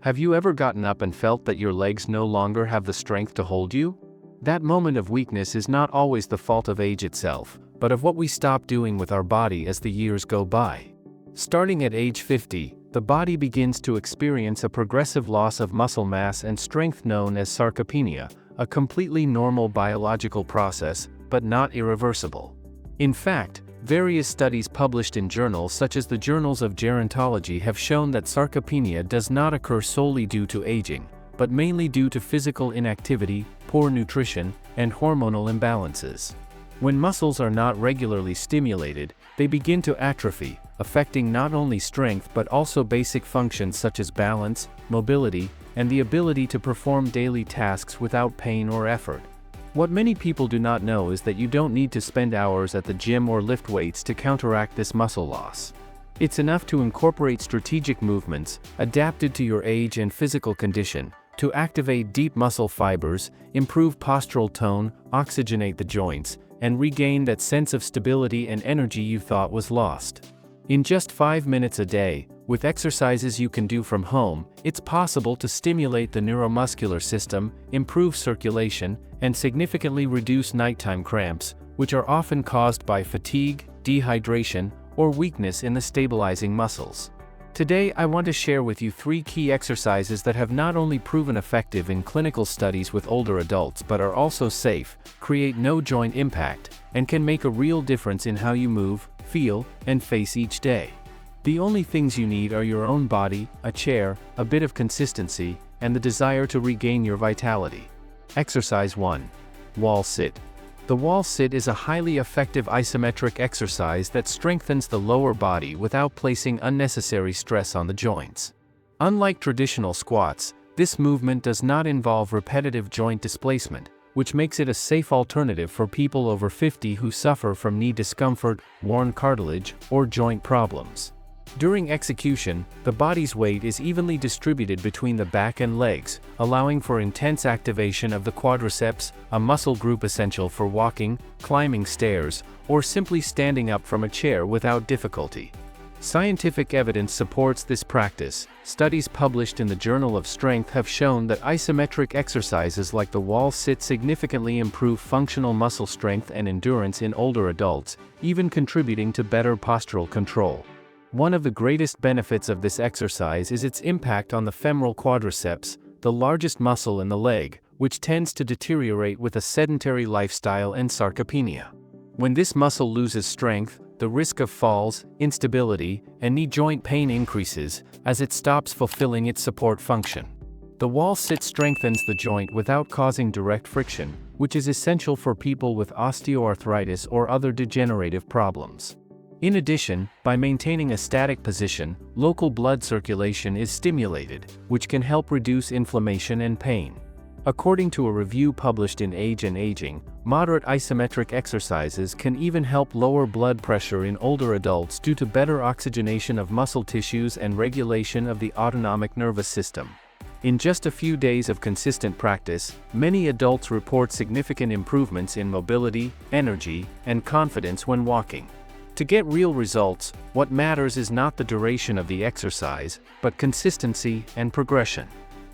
Have you ever gotten up and felt that your legs no longer have the strength to hold you? That moment of weakness is not always the fault of age itself, but of what we stop doing with our body as the years go by. Starting at age 50, the body begins to experience a progressive loss of muscle mass and strength known as sarcopenia, a completely normal biological process, but not irreversible. In fact, various studies published in journals such as the Journals of Gerontology have shown that sarcopenia does not occur solely due to aging, but mainly due to physical inactivity, poor nutrition, and hormonal imbalances. When muscles are not regularly stimulated, they begin to atrophy, affecting not only strength but also basic functions such as balance, mobility, and the ability to perform daily tasks without pain or effort. What many people do not know is that you don't need to spend hours at the gym or lift weights to counteract this muscle loss. It's enough to incorporate strategic movements, adapted to your age and physical condition, to activate deep muscle fibers, improve postural tone, oxygenate the joints, and regain that sense of stability and energy you thought was lost. In just 5 minutes a day, with exercises you can do from home, it's possible to stimulate the neuromuscular system, improve circulation, and significantly reduce nighttime cramps, which are often caused by fatigue, dehydration, or weakness in the stabilizing muscles. Today I want to share with you 3 key exercises that have not only proven effective in clinical studies with older adults but are also safe, create no joint impact, and can make a real difference in how you move, feel, and face each day. The only things you need are your own body, a chair, a bit of consistency, and the desire to regain your vitality. Exercise 1. Wall sit. The wall sit is a highly effective isometric exercise that strengthens the lower body without placing unnecessary stress on the joints. Unlike traditional squats, this movement does not involve repetitive joint displacement, which makes it a safe alternative for people over 50 who suffer from knee discomfort, worn cartilage, or joint problems. During execution, the body's weight is evenly distributed between the back and legs, allowing for intense activation of the quadriceps, a muscle group essential for walking, climbing stairs, or simply standing up from a chair without difficulty. Scientific evidence supports this practice. Studies published in the Journal of Strength have shown that isometric exercises like the wall sit significantly improve functional muscle strength and endurance in older adults, even contributing to better postural control. One of the greatest benefits of this exercise is its impact on the femoral quadriceps, the largest muscle in the leg, which tends to deteriorate with a sedentary lifestyle and sarcopenia. When this muscle loses strength, the risk of falls, instability, and knee joint pain increases, as it stops fulfilling its support function. The wall sit strengthens the joint without causing direct friction, which is essential for people with osteoarthritis or other degenerative problems. In addition, by maintaining a static position, local blood circulation is stimulated, which can help reduce inflammation and pain. According to a review published in Age and Aging, moderate isometric exercises can even help lower blood pressure in older adults due to better oxygenation of muscle tissues and regulation of the autonomic nervous system. In just a few days of consistent practice, many adults report significant improvements in mobility, energy, and confidence when walking. To get real results, what matters is not the duration of the exercise, but consistency and progression.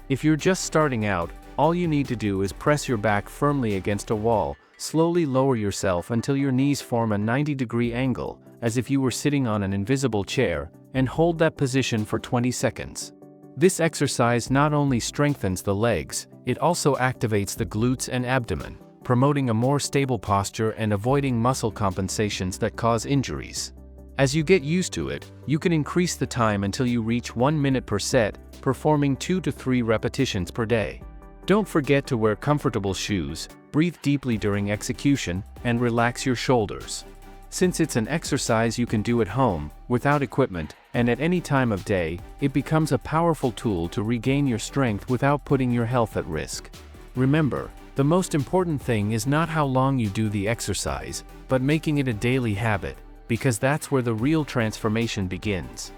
If you're just starting out, all you need to do is press your back firmly against a wall, slowly lower yourself until your knees form a 90-degree angle, as if you were sitting on an invisible chair, and hold that position for 20 seconds. This exercise not only strengthens the legs, it also activates the glutes and abdomen, promoting a more stable posture and avoiding muscle compensations that cause injuries. As you get used to it, you can increase the time until you reach 1 minute per set, performing 2 to 3 repetitions per day. Don't forget to wear comfortable shoes, breathe deeply during execution, and relax your shoulders. Since it's an exercise you can do at home, without equipment, and at any time of day, it becomes a powerful tool to regain your strength without putting your health at risk. Remember, the most important thing is not how long you do the exercise, but making it a daily habit, because that's where the real transformation begins.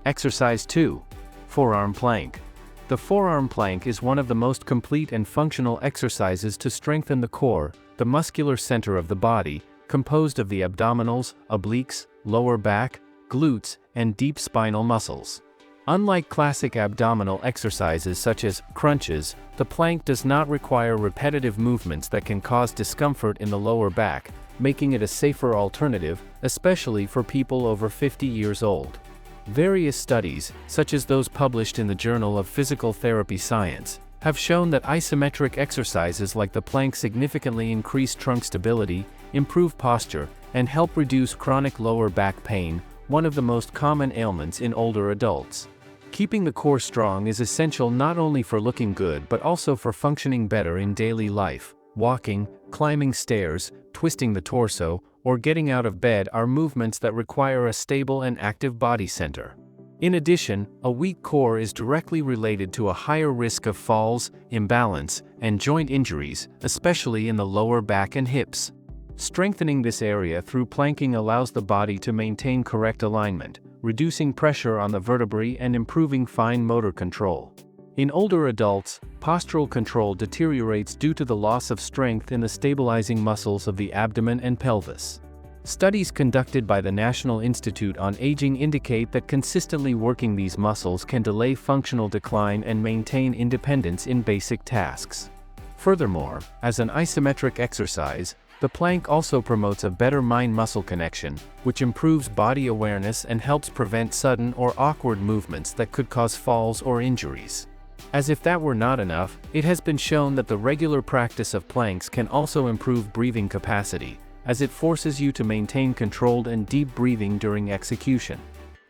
Exercise 2. Forearm plank. The forearm plank is one of the most complete and functional exercises to strengthen the core, the muscular center of the body, composed of the abdominals, obliques, lower back, glutes, and deep spinal muscles. Unlike classic abdominal exercises such as crunches, the plank does not require repetitive movements that can cause discomfort in the lower back, making it a safer alternative, especially for people over 50 years old. Various studies, such as those published in the Journal of Physical Therapy Science, have shown that isometric exercises like the plank significantly increase trunk stability, improve posture, and help reduce chronic lower back pain, one of the most common ailments in older adults. Keeping the core strong is essential not only for looking good but also for functioning better in daily life. Walking, climbing stairs, twisting the torso, or getting out of bed are movements that require a stable and active body center. In addition, a weak core is directly related to a higher risk of falls, imbalance, and joint injuries, especially in the lower back and hips. Strengthening this area through planking allows the body to maintain correct alignment, reducing pressure on the vertebrae and improving fine motor control. In older adults, postural control deteriorates due to the loss of strength in the stabilizing muscles of the abdomen and pelvis. Studies conducted by the National Institute on Aging indicate that consistently working these muscles can delay functional decline and maintain independence in basic tasks. Furthermore, as an isometric exercise, the plank also promotes a better mind-muscle connection, which improves body awareness and helps prevent sudden or awkward movements that could cause falls or injuries. As if that were not enough, it has been shown that the regular practice of planks can also improve breathing capacity, as it forces you to maintain controlled and deep breathing during execution.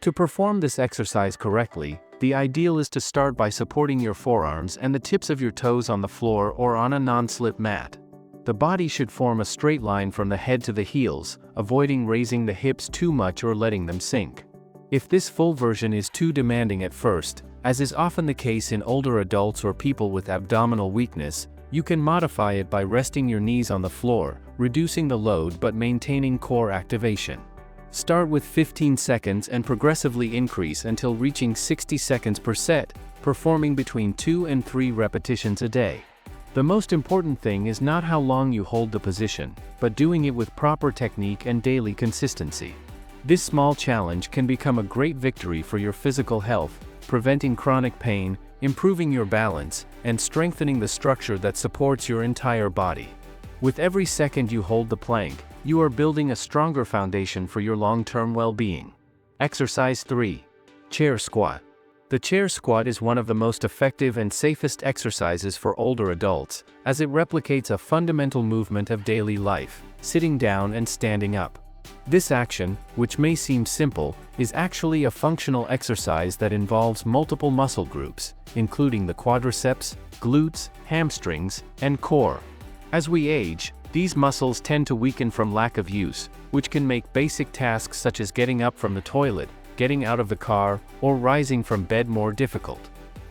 To perform this exercise correctly, the ideal is to start by supporting your forearms and the tips of your toes on the floor or on a non-slip mat. The body should form a straight line from the head to the heels, avoiding raising the hips too much or letting them sink. If this full version is too demanding at first, as is often the case in older adults or people with abdominal weakness, you can modify it by resting your knees on the floor, reducing the load but maintaining core activation. Start with 15 seconds and progressively increase until reaching 60 seconds per set, performing between 2 and 3 repetitions a day. The most important thing is not how long you hold the position, but doing it with proper technique and daily consistency. This small challenge can become a great victory for your physical health, preventing chronic pain, improving your balance, and strengthening the structure that supports your entire body. With every second you hold the plank, you are building a stronger foundation for your long-term well-being. Exercise 3. Chair squat. The chair squat is one of the most effective and safest exercises for older adults, as it replicates a fundamental movement of daily life, sitting down and standing up. This action, which may seem simple, is actually a functional exercise that involves multiple muscle groups, including the quadriceps, glutes, hamstrings, and core. As we age, these muscles tend to weaken from lack of use, which can make basic tasks such as getting up from the toilet, getting out of the car, or rising from bed more difficult.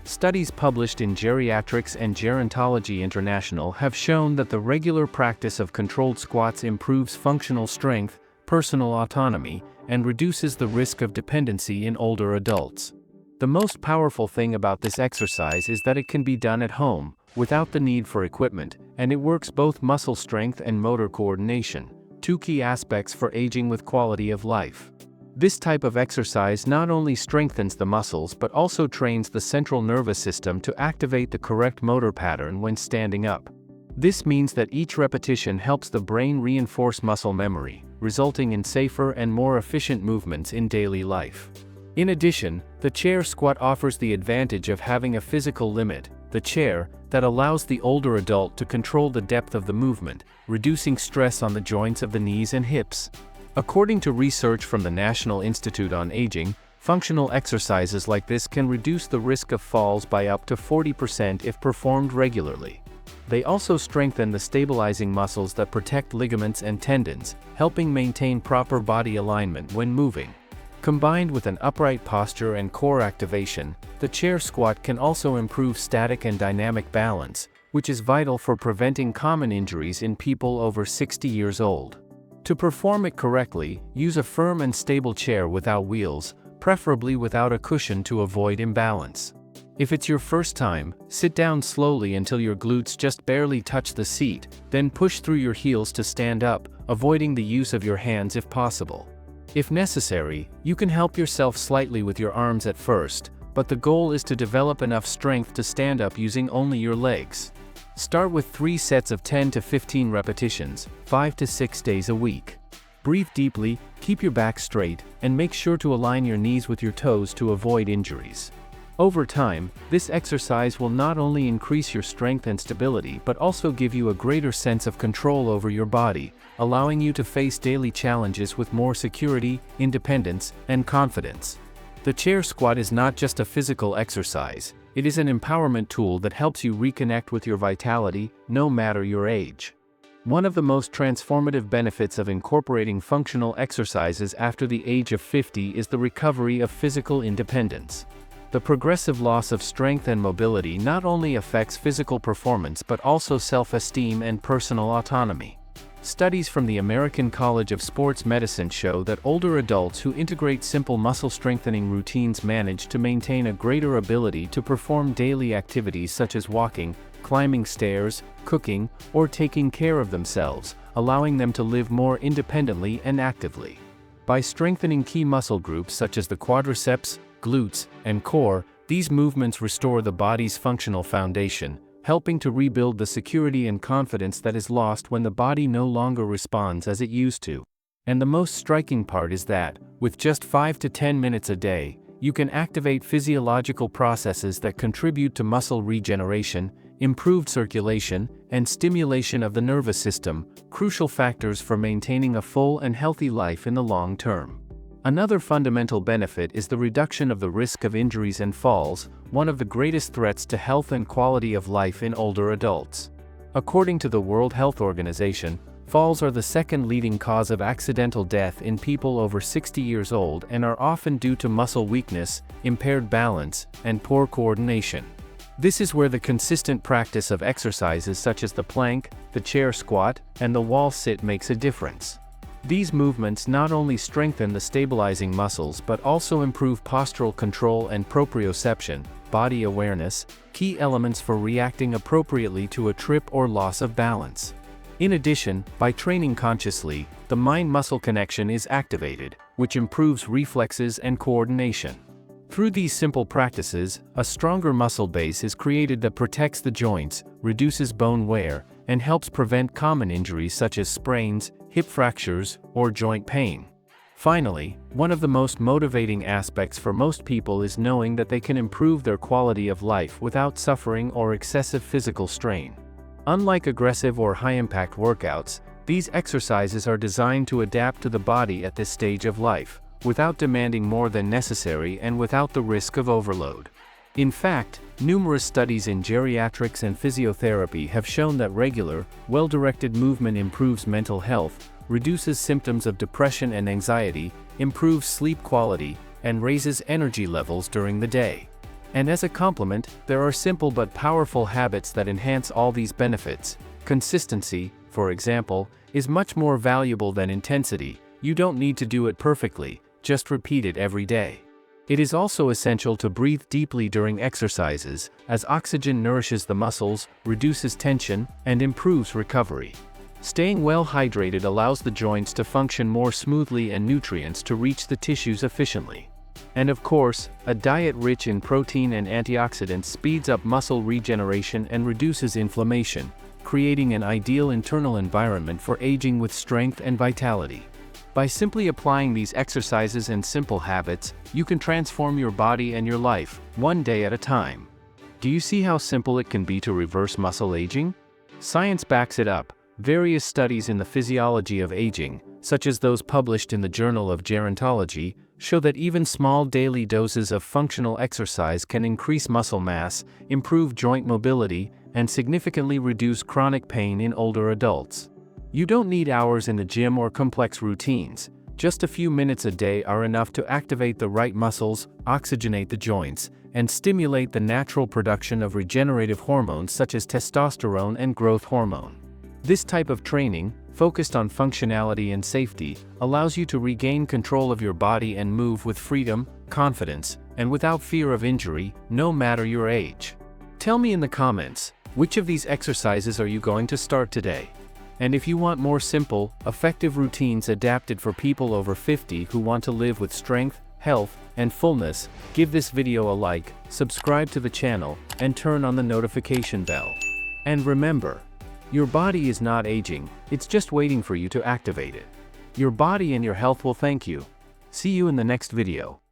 Studies published in Geriatrics and Gerontology International have shown that the regular practice of controlled squats improves functional strength, personal autonomy, and reduces the risk of dependency in older adults. The most powerful thing about this exercise is that it can be done at home, without the need for equipment, and it works both muscle strength and motor coordination, two key aspects for aging with quality of life. This type of exercise not only strengthens the muscles but also trains the central nervous system to activate the correct motor pattern when standing up. This means that each repetition helps the brain reinforce muscle memory, resulting in safer and more efficient movements in daily life. In addition, the chair squat offers the advantage of having a physical limit, the chair, that allows the older adult to control the depth of the movement, reducing stress on the joints of the knees and hips. According to research from the National Institute on Aging, functional exercises like this can reduce the risk of falls by up to 40% if performed regularly. They also strengthen the stabilizing muscles that protect ligaments and tendons, helping maintain proper body alignment when moving. Combined with an upright posture and core activation, the chair squat can also improve static and dynamic balance, which is vital for preventing common injuries in people over 60 years old. To perform it correctly, use a firm and stable chair without wheels, preferably without a cushion to avoid imbalance. If it's your first time, sit down slowly until your glutes just barely touch the seat, then push through your heels to stand up, avoiding the use of your hands if possible. If necessary, you can help yourself slightly with your arms at first, but the goal is to develop enough strength to stand up using only your legs. Start with 3 sets of 10 to 15 repetitions, 5 to 6 days a week. Breathe deeply, keep your back straight, and make sure to align your knees with your toes to avoid injuries. Over time, this exercise will not only increase your strength and stability but also give you a greater sense of control over your body, allowing you to face daily challenges with more security, independence, and confidence. The chair squat is not just a physical exercise, it is an empowerment tool that helps you reconnect with your vitality, no matter your age. One of the most transformative benefits of incorporating functional exercises after the age of 50 is the recovery of physical independence. The progressive loss of strength and mobility not only affects physical performance but also self-esteem and personal autonomy. Studies from the American College of Sports Medicine show that older adults who integrate simple muscle strengthening routines manage to maintain a greater ability to perform daily activities such as walking, climbing stairs, cooking, or taking care of themselves, allowing them to live more independently and actively. By strengthening key muscle groups such as the quadriceps, glutes, and core, these movements restore the body's functional foundation, helping to rebuild the security and confidence that is lost when the body no longer responds as it used to. And the most striking part is that, with just 5 to 10 minutes a day, you can activate physiological processes that contribute to muscle regeneration, improved circulation, and stimulation of the nervous system, crucial factors for maintaining a full and healthy life in the long term. Another fundamental benefit is the reduction of the risk of injuries and falls, one of the greatest threats to health and quality of life in older adults. According to the World Health Organization, falls are the second leading cause of accidental death in people over 60 years old and are often due to muscle weakness, impaired balance, and poor coordination. This is where the consistent practice of exercises such as the plank, the chair squat, and the wall sit makes a difference. These movements not only strengthen the stabilizing muscles but also improve postural control and proprioception, body awareness, key elements for reacting appropriately to a trip or loss of balance. In addition, by training consciously, the mind-muscle connection is activated, which improves reflexes and coordination. Through these simple practices, a stronger muscle base is created that protects the joints, reduces bone wear, and helps prevent common injuries such as sprains, hip fractures, or joint pain. Finally, one of the most motivating aspects for most people is knowing that they can improve their quality of life without suffering or excessive physical strain. Unlike aggressive or high-impact workouts, these exercises are designed to adapt to the body at this stage of life, without demanding more than necessary and without the risk of overload. In fact, numerous studies in geriatrics and physiotherapy have shown that regular, well-directed movement improves mental health, reduces symptoms of depression and anxiety, improves sleep quality, and raises energy levels during the day. And as a complement, there are simple but powerful habits that enhance all these benefits. Consistency, for example, is much more valuable than intensity. You don't need to do it perfectly, just repeat it every day. It is also essential to breathe deeply during exercises, as oxygen nourishes the muscles, reduces tension, and improves recovery. Staying well hydrated allows the joints to function more smoothly and nutrients to reach the tissues efficiently. And of course, a diet rich in protein and antioxidants speeds up muscle regeneration and reduces inflammation, creating an ideal internal environment for aging with strength and vitality. By simply applying these exercises and simple habits, you can transform your body and your life, one day at a time. Do you see how simple it can be to reverse muscle aging? Science backs it up. Various studies in the physiology of aging, such as those published in the Journal of Gerontology, show that even small daily doses of functional exercise can increase muscle mass, improve joint mobility, and significantly reduce chronic pain in older adults. You don't need hours in the gym or complex routines. Just a few minutes a day are enough to activate the right muscles, oxygenate the joints, and stimulate the natural production of regenerative hormones such as testosterone and growth hormone. This type of training, focused on functionality and safety, allows you to regain control of your body and move with freedom, confidence, and without fear of injury, no matter your age. Tell me in the comments, which of these exercises are you going to start today? And if you want more simple, effective routines adapted for people over 50 who want to live with strength, health, and fullness, give this video a like, subscribe to the channel, and turn on the notification bell. And remember, your body is not aging, it's just waiting for you to activate it. Your body and your health will thank you. See you in the next video.